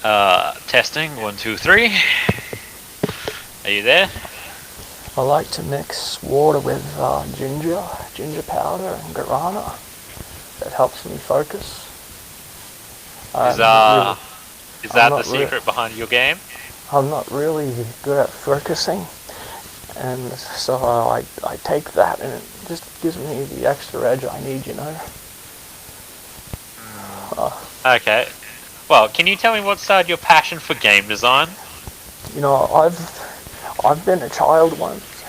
Testing, 1, 2, 3. Are you there? I like to mix water with ginger powder and guarana. That helps me focus. Is I'm not really, I'm that the not re- secret behind your game? I'm not really good at focusing, and so I take that and it just gives me the extra edge I need, you know. Okay. Well, can you tell me what started your passion for game design? You know, I've been a child once,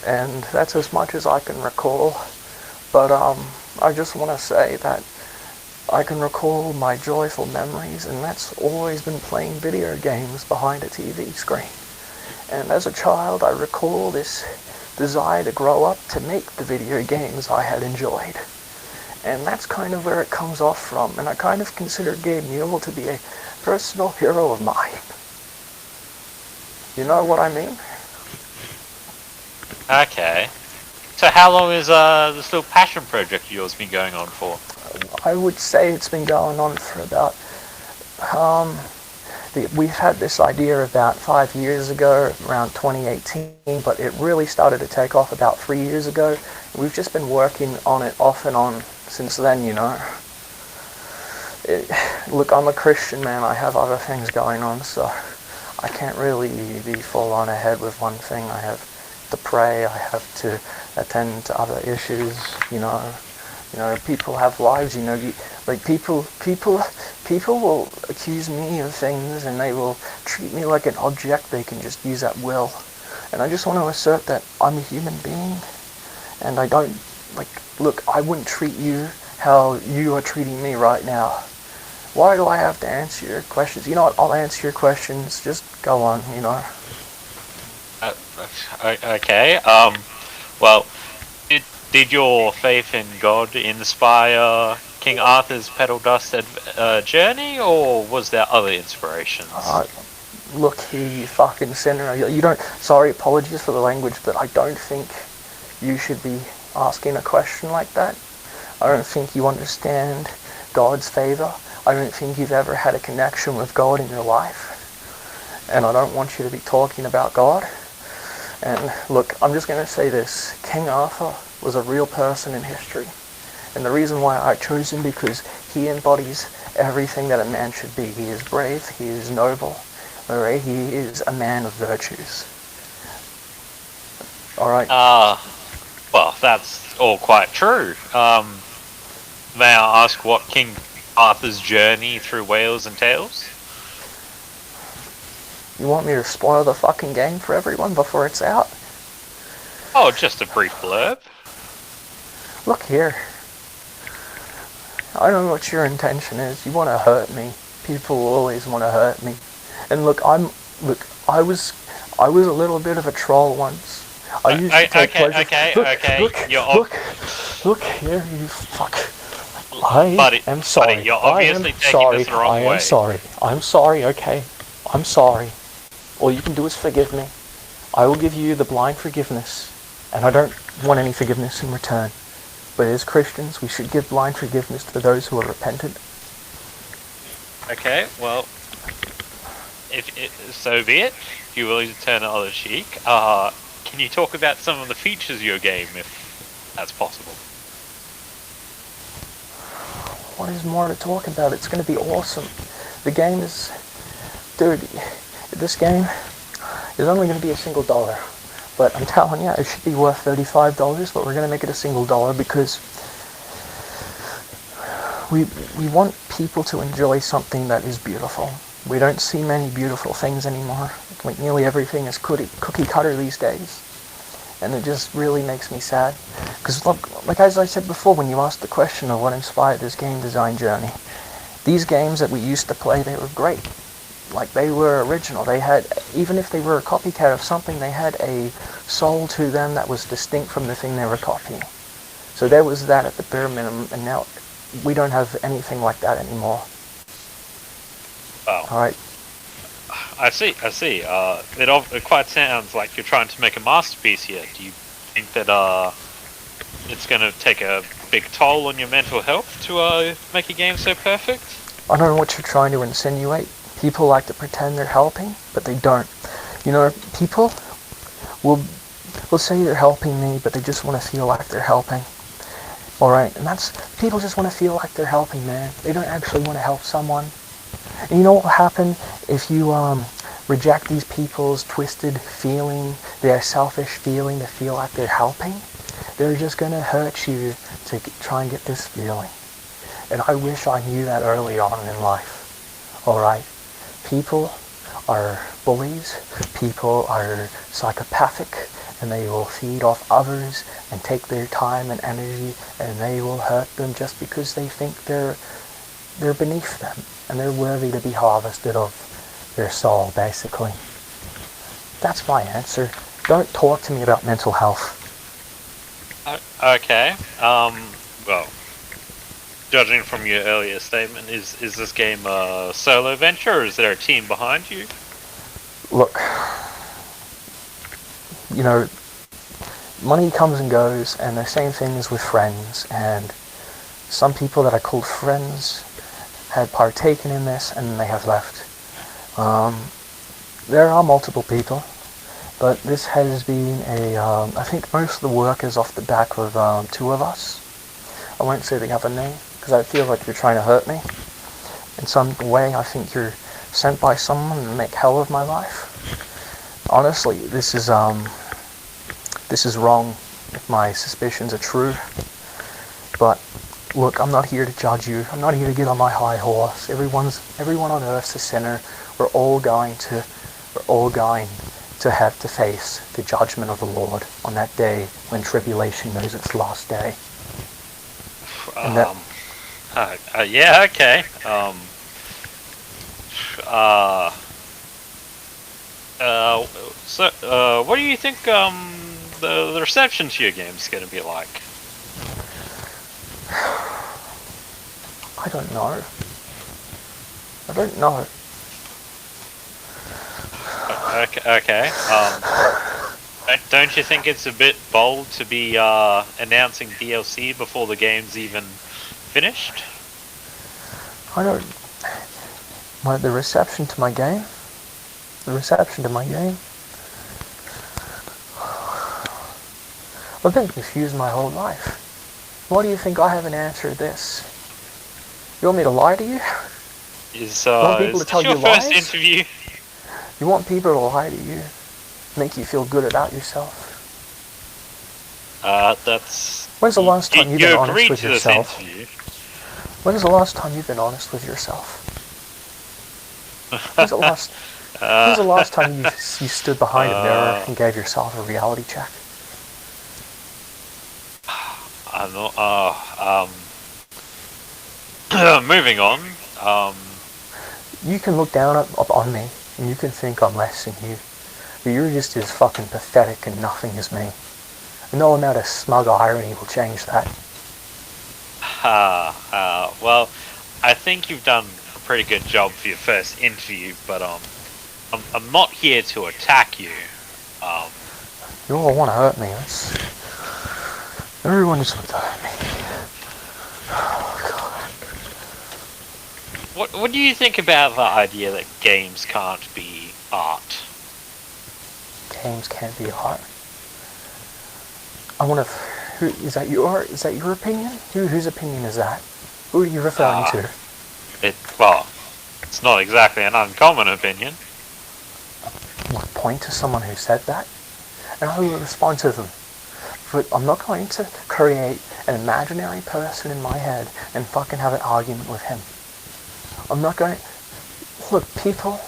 and that's as much as I can recall. But I just want to say that I can recall my joyful memories, and that's always been playing video games behind a TV screen. And as a child, I recall this desire to grow up to make the video games I had enjoyed. And that's kind of where it comes off from, and I kind of consider Gabe Newell to be a personal hero of mine. You know what I mean? Okay. So how long has this little passion project of yours been going on for? I would say it's been going on for about, we've had this idea about 5 years ago, around 2018, but it really started to take off about 3 years ago. We've just been working on it off and on since then, you know. Look, I'm a Christian man, I have other things going on, so I can't really be full on ahead with one thing. I have to pray, I have to attend to other issues, you know. You know, people have lives, you know, like people will accuse me of things and they will treat me like an object they can just use at will. And I just want to assert that I'm a human being, and I don't, like, look, I wouldn't treat you how you are treating me right now. Why do I have to answer your questions? You know what, I'll answer your questions, just go on, you know. Okay, well, did your faith in God inspire King Arthur's Petaldust journey, or was there other inspirations? Look here, you fucking sinner. You don't, sorry, apologies for the language, but I don't think you should be asking a question like that. I don't think you understand God's favor. I don't think you've ever had a connection with God in your life. And I don't want you to be talking about God. And look, I'm just going to say this. King Arthur was a real person in history. And the reason why I chose him, because he embodies everything that a man should be. He is brave, he is noble, alright? He is a man of virtues. Alright? Well, that's all quite true. May I ask what King Arthur's journey through Wales entails? You want me to spoil the fucking game for everyone before it's out? Oh, just a brief blurb. Look here. I don't know what your intention is. You want to hurt me. People always want to hurt me. And look, I was a little bit of a troll once. I used to take pleasure. Look here, you fuck. I am sorry. Buddy, you're obviously taking this the wrong way. I'm sorry, okay? I'm sorry. All you can do is forgive me. I will give you the blind forgiveness, and I don't want any forgiveness in return. But as Christians, we should give blind forgiveness to those who are repentant. Okay, well, so be it. If you're willing to turn the other cheek, can you talk about some of the features of your game, if that's possible? What is more to talk about? It's going to be awesome. The game is... Dude, this game is only going to be $1. But I'm telling you, it should be worth $35, but we're going to make it $1 because we want people to enjoy something that is beautiful. We don't see many beautiful things anymore. Like, nearly everything is cookie cutter these days. And it just really makes me sad. Because, look, like as I said before, when you asked the question of what inspired this game design journey, these games that we used to play, they were great. Like, they were original. They had, even if they were a copycat of something, they had a soul to them that was distinct from the thing they were copying. So there was that at the bare minimum, and now we don't have anything like that anymore. Oh. Alright. I see. It quite sounds like you're trying to make a masterpiece here. Do you think that it's going to take a big toll on your mental health to make a game so perfect? I don't know what you're trying to insinuate. People like to pretend they're helping, but they don't. You know, people will say they're helping me, but they just want to feel like they're helping. Alright, and people just want to feel like they're helping, man. They don't actually want to help someone. And you know what will happen if you reject these people's twisted feeling, their selfish feeling to feel like they're helping? They're just going to hurt you to try and get this feeling. And I wish I knew that early on in life. Alright? People are bullies, people are psychopathic, and they will feed off others and take their time and energy, and they will hurt them just because they think they're beneath them and they're worthy to be harvested of their soul, basically. That's my answer. Don't talk to me about mental health. Okay. Well, judging from your earlier statement, is this game a solo venture, or is there a team behind you? Look, you know, money comes and goes, and the same thing is with friends, and some people that I called friends had partaken in this, and they have left. There are multiple people, but this has been I think most of the work is off the back of two of us. I won't say the other name, because I feel like you're trying to hurt me. In some way, I think you're sent by someone to make hell of my life. Honestly, this is wrong if my suspicions are true. But look, I'm not here to judge you. I'm not here to get on my high horse. Everyone on earth's a sinner. We're all going to have to face the judgment of the Lord on that day when tribulation knows its last day. Yeah, okay. So, what do you think the reception to your game is going to be like? I don't know. Okay. Don't you think it's a bit bold to be announcing DLC before the game's even finished? The reception to my game? I've been confused my whole life. Why do you think I haven't answered this? You want me to lie to you? Is people to this tell your you first lies? interview? You want people to lie to you? Make you feel good about yourself? That's... When's the last time you've been honest with yourself? When's the last time you've been honest with yourself? When's the last time you stood behind a mirror and gave yourself a reality check? I'm not... moving on. You can look down up on me, and you can think I'm less than you. But you're just as fucking pathetic and nothing as me. No amount of smug irony will change that. Well, I think you've done a pretty good job for your first interview, but I'm not here to attack you. You all want to hurt me. Everyone just wants to hurt me. Oh, God. What do you think about the idea that games can't be art? Games can't be art. Is that your opinion? Whose opinion is that? Who are you referring to? It's not exactly an uncommon opinion. Point to someone who said that, and I will respond to them. But I'm not going to create an imaginary person in my head and fucking have an argument with him. I'm not going to... Look, people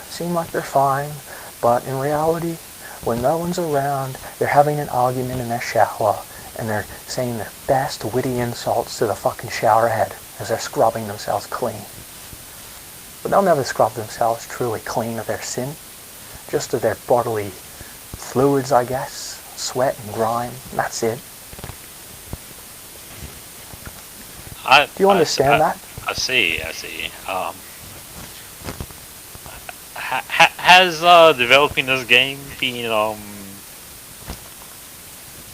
seem like they're fine, but in reality, when no one's around, they're having an argument in their shower, and they're saying their best witty insults to the fucking shower head as they're scrubbing themselves clean. But they'll never scrub themselves truly clean of their sin, just of their bodily fluids, I guess, sweat and grime, and that's it. Do you understand that? I see. Has developing this game been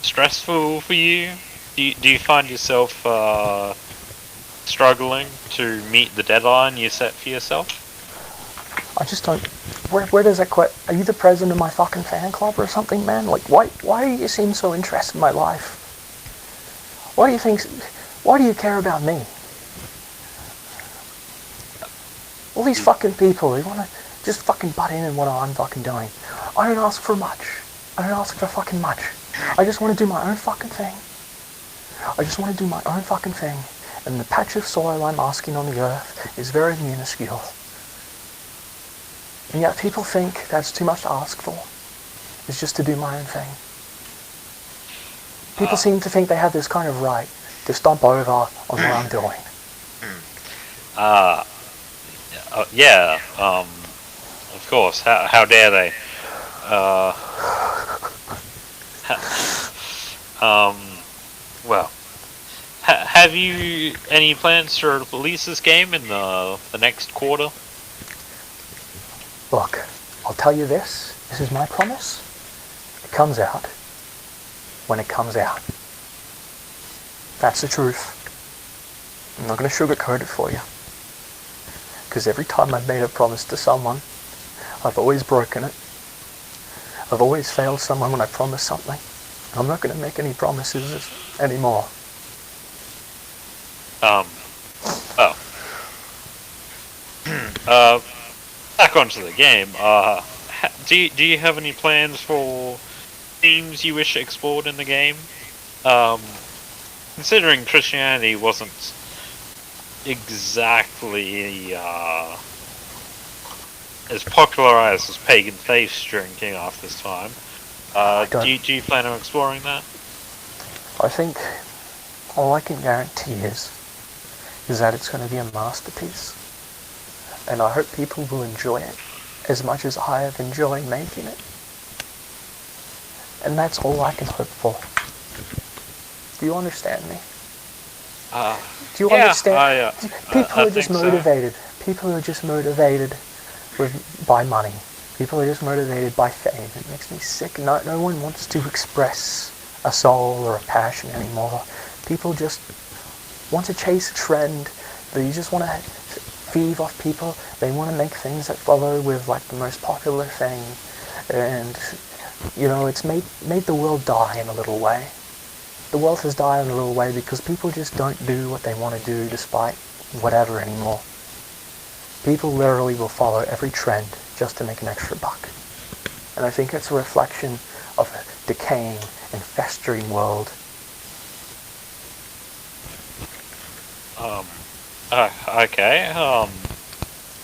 stressful for you? Do you find yourself struggling to meet the deadline you set for yourself? I just don't. Where does that quit? Are you the president of my fucking fan club or something, man? Like, why do you seem so interested in my life? Why do you care about me? All these fucking people, they want to just fucking butt in what I'm fucking doing. I don't ask for much. I don't ask for fucking much. I just want to do my own fucking thing. I just want to do my own fucking thing. And the patch of soil I'm asking on the earth is very minuscule. And yet people think that's too much to ask for. It's just to do my own thing. People seem to think they have this kind of right to stomp over on what I'm doing. Yeah, of course. How dare they? Well, have you any plans to release this game in the next quarter? Look, I'll tell you this. This is my promise. It comes out when it comes out. That's the truth. I'm not going to sugarcoat it for you. Because every time I've made a promise to someone, I've always broken it. I've always failed someone when I promise something. I'm not going to make any promises anymore. Back onto the game. Do you have any plans for themes you wish explored in the game? Considering Christianity wasn't exactly as popularized as pagan faiths during King Arthur's time, do you plan on exploring that? I think all I can guarantee is that it's going to be a masterpiece. And I hope people will enjoy it as much as I have enjoyed making it. And that's all I can hope for. Do you understand me? Do you understand? People are just motivated. So. People are just motivated by money. People are just motivated by fame. It makes me sick. No one wants to express a soul or a passion anymore. People just want to chase a trend. They just want to thieve off people. They want to make things that follow with like the most popular thing. And, it's made the world die in a little way. The world has died in a little way because people just don't do what they want to do despite whatever anymore. People literally will follow every trend just to make an extra buck. And I think it's a reflection of a decaying and festering world. Okay.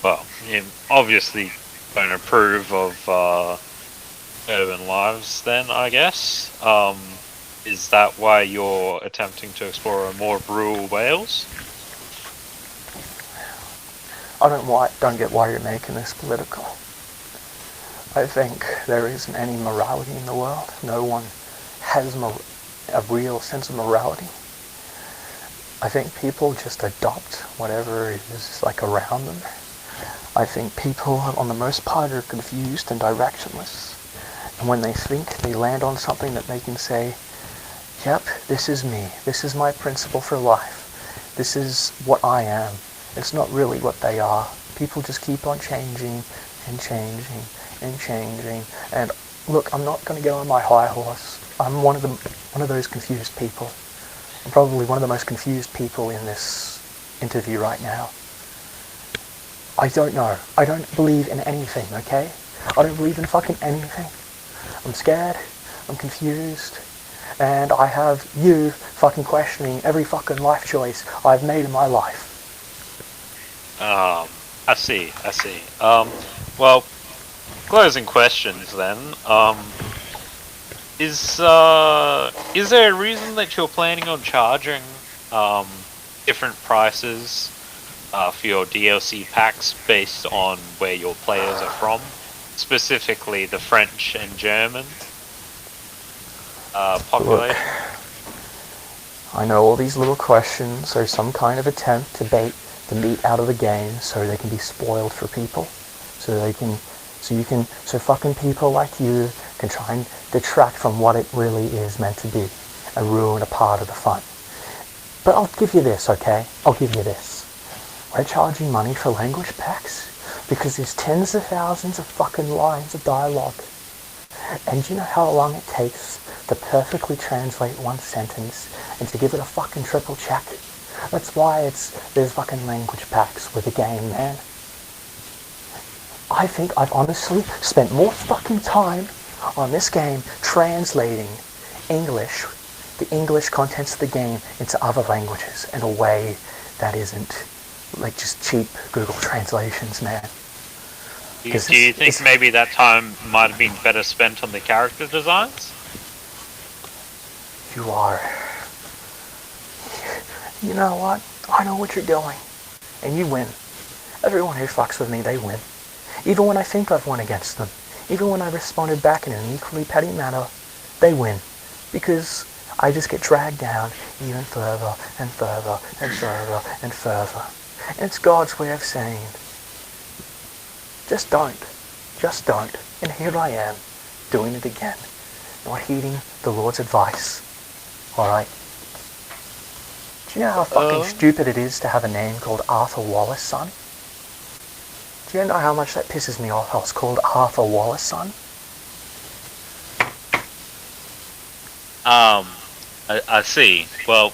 Well, you obviously don't approve of urban lives then, I guess. Is that why you're attempting to explore a more rural Wales? I don't get why you're making this political. I think there isn't any morality in the world. No one has a real sense of morality. I think people just adopt whatever is like around them. I think people, on the most part, are confused and directionless. And when they think, they land on something that they can say, yep, this is me. This is my principle for life. This is what I am. It's not really what they are. People just keep on changing and changing and changing. And look, I'm not going to get on my high horse. I'm one of those confused people. I'm probably one of the most confused people in this interview right now. I don't know. I don't believe in anything, okay? I don't believe in fucking anything. I'm scared. I'm confused. And I have you fucking questioning every fucking life choice I've made in my life. I see. Well, closing questions then. Is there a reason that you're planning on charging different prices for your DLC packs based on where your players are from? Specifically the French and German population? Look, I know all these little questions are some kind of attempt to bait the meat out of the game so they can be spoiled for people. So fucking people like you can try and detract from what it really is meant to be and ruin a part of the fun. But I'll give you this, okay? I'll give you this. We're charging money for language packs Because there's tens of thousands of fucking lines of dialogue. And do you know how long it takes to perfectly translate one sentence and to give it a fucking triple check? That's why there's fucking language packs with the game, man. I think I've honestly spent more fucking time on this game translating English, the English contents of the game, into other languages in a way that isn't like just cheap Google translations, man. Do you think maybe that time might have been better spent on the character designs? You are. You know what? I know what you're doing. And you win. Everyone who fucks with me, they win. Even when I think I've won against them. Even when I responded back in an equally petty manner, they win. Because I just get dragged down even further and further and further and further. And it's God's way of saying, just don't. Just don't. And here I am, doing it again. Not heeding the Lord's advice. Alright? Do you know how fucking stupid it is to have a name called Arthur Wallace, son? Do you know how much that pisses me off? I was called Arthur Wallace, son? I see. Well,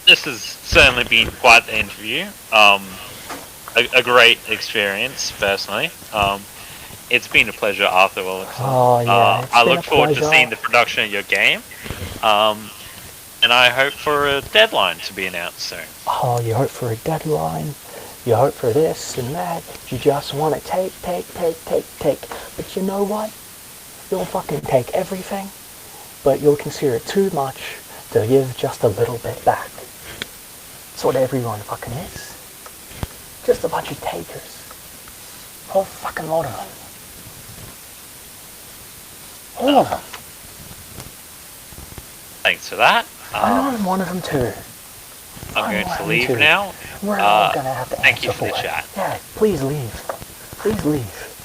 this has certainly been quite the interview. A great experience, personally. It's been a pleasure, Arthur Wallace. Oh, yeah. I look forward to seeing the production of your game. And I hope for a deadline to be announced soon. Oh, you hope for a deadline? You hope for this and that? You just want to take. But you know what? You'll fucking take everything, but you'll consider it too much to give just a little bit back. That's what everyone fucking is. Just a bunch of takers. Whole fucking lot of them. All of them. Thanks for that. I know I'm one of them too. I'm going to leave now. We're all going to have to thank you answer for the it. chat. Yeah, please leave. Please leave.